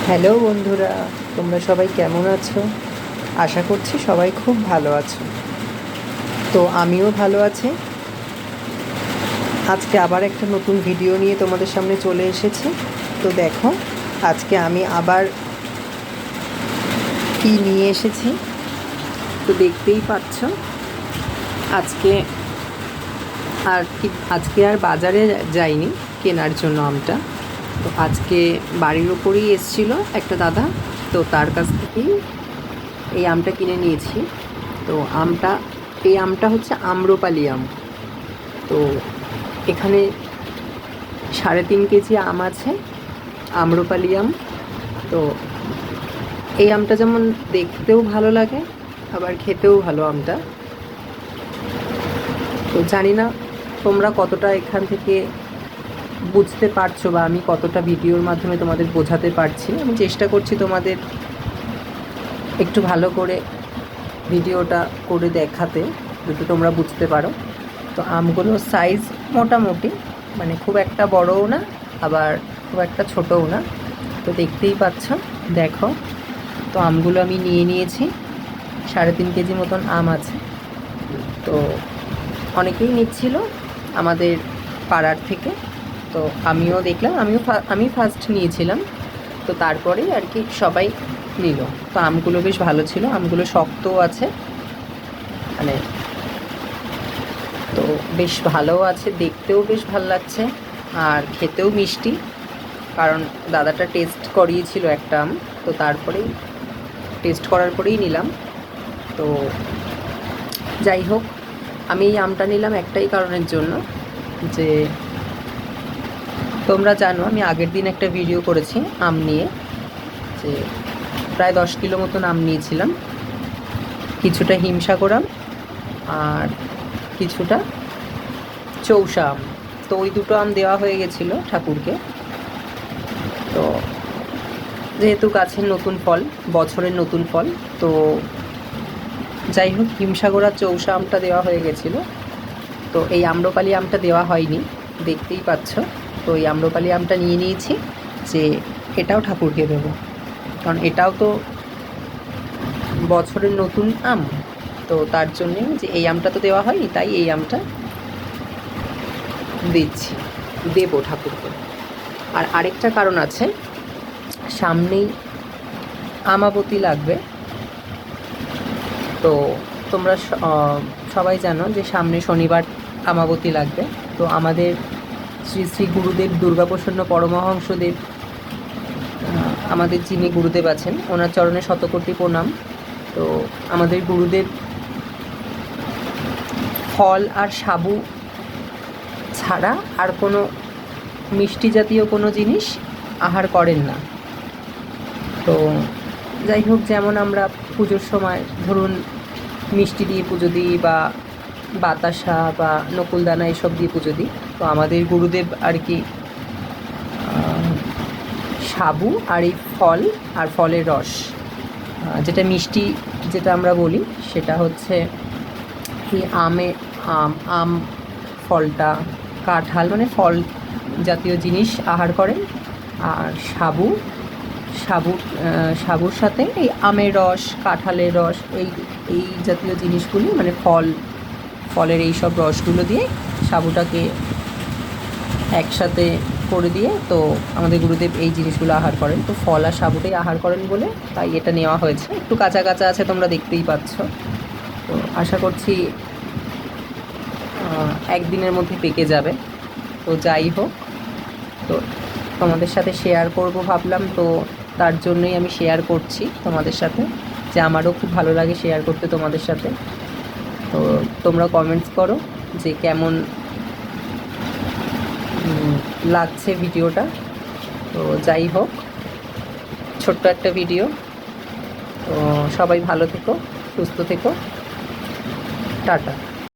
Hello বন্ধুরা, তোমরা সবাই কেমন আছো? আশা করছি সবাই খুব ভালো আছো। তো আমিও ভালো আছি। আজকে আবার একটা নতুন ভিডিও নিয়ে তোমাদের সামনে চলে এসেছি। তো দেখো, আজকে আমি আবার কি নিয়ে এসেছি তো দেখতেই পাচ্ছ। আজকে আজকে আর বাজারে যাইনি কেনার জন্য আমটা। তো আজকে বাড়ির ওপরেই এসেছিল একটা দাদা, তো তার কাছ থেকেই এই আমটা কিনে নিয়েছি। তো এই আমটা হচ্ছে আম্রপালি আম। তো এখানে 3.5 কেজি আম আছে, আম্রপালি আম। তো এই আমটা যেমন দেখতেও ভালো লাগে, আবার খেতেও ভালো আমটা। তো জানি না তোমরা কতটা এখান থেকে বুঝতে পারছো, বা আমি কতটা ভিডিওর মাধ্যমে তোমাদের বোঝাতে পারছি। আমি চেষ্টা করছি তোমাদের একটু ভালো করে ভিডিওটা করে দেখাতে, যাতে তোমরা বুঝতে পারো। তো আমগুলোর সাইজ মোটামুটি, মানে খুব একটা বড়ও না, আবার খুব একটা ছোটও না। তো দেখতেই পাচ্ছ, দেখো। তো আমগুলো আমি নিয়ে নিয়েছি, 3.5 কেজি মতন আম আছে। তো অনেকেই নিচ্ছিল আমাদের পাড়ার থেকে। তো আমিও দেখলাম, আমি ফার্স্ট নিয়েছিলাম। তো তারপরেই আর কি সবাই নিল। তো আমগুলো বেশ ভালো ছিল, আমগুলো শক্তও আছে, মানে তো বেশ ভালোও আছে, দেখতেও বেশ ভালো লাগছে, আর খেতেও মিষ্টি। কারণ দাদাটা টেস্ট করিয়েছিল একটা আম, তো তারপরেই টেস্ট করার পরেই নিলাম। তো যাই হোক, আমি এই আমটা নিলাম একটাই কারণের জন্য, যে তোমরা জানো আমি আগের দিন একটা ভিডিও করেছি আম নিয়ে, যে প্রায় 10 কিলো মতন আম নিয়েছিলাম। কিছুটা হিমসাগর আম আর কিছুটা চৌষা আম। তো ওই দুটো আম দেওয়া হয়ে গেছিলো ঠাকুরকে। তো যেহেতু গাছের নতুন ফল, বছরের নতুন ফল, তো যাই হোক, হিমসাগর আর চৌষা আমটা দেওয়া হয়ে গেছিলো। তো এই আম্রপালি আমটা দেওয়া হয়নি, দেখতেই পাচ্ছ। তো এই আম্রপালি আমটা নিয়ে নিয়েছি, যে এটাও ঠাকুরকে দেবো, কারণ এটাও তো বছরের নতুন আম। তো তার জন্যে যে এই আমটা তো দেওয়া হয়নি, তাই এই আমটা দেবো ঠাকুরকে। আর আরেকটা কারণ আছে, সামনেই আমাবতী লাগবে। তো তোমরা সবাই জানো যে সামনে শনিবার আমাবতী লাগবে। তো আমাদের শ্রী শ্রী গুরুদেব দুর্গাপ্রসন্ন পরমহংসদেব, আমাদের যিনি গুরুদেব আছেন, ওনার চরণে শতকোটি প্রণাম। তো আমাদের গুরুদেব ফল আর সাবু ছাড়া আর কোনো মিষ্টি জাতীয় কোনো জিনিস আহার করেন না। তো যাই হোক, যেমন আমরা পুজোর সময় ধরুন মিষ্টি দিয়ে পুজো দিই, বা বাতাসা বা নকুলদানা এসব দিয়ে পুজো দিই। তো আমাদের গুরুদেব আর কি সাবু আর এই ফল আর ফলের রস, যেটা মিষ্টি যেটা আমরা বলি, সেটা হচ্ছে এই আম ফলটা, কাঁঠাল, মানে ফল জাতীয় জিনিস আহার করেন। আর সাবুর সাথে এই আমের রস, কাঁঠালের রস, এই জাতীয় জিনিসগুলি, মানে ফলের এই সব রসগুলো দিয়ে সাবুটাকে একসাথে করে দিয়ে, তো আমাদের গুরুদেব এই জিনিসগুলো আহার করেন। তো ফল আর সাবুটাই আহার করেন বলে তাই এটা নেওয়া হয়েছে। একটু কাঁচা কাঁচা আছে, তোমরা দেখতেই পাচ্ছ। তো আশা করছি একদিনের মধ্যে পেকে যাবে। তো যাই হোক, তো তোমাদের সাথে শেয়ার করব ভাবলাম, তো তার জন্যই আমি শেয়ার করছি তোমাদের সাথে, যে আমারও খুব ভালো লাগে শেয়ার করতে তোমাদের সাথে। তো তোমরা কমেন্টস করো যে কেমন লাগছে ভিডিওটা। তো যাই হোক, ছোট্ট একটা ভিডিও। তো সবাই ভালো থেকো, সুস্থ থেকো, টাটা।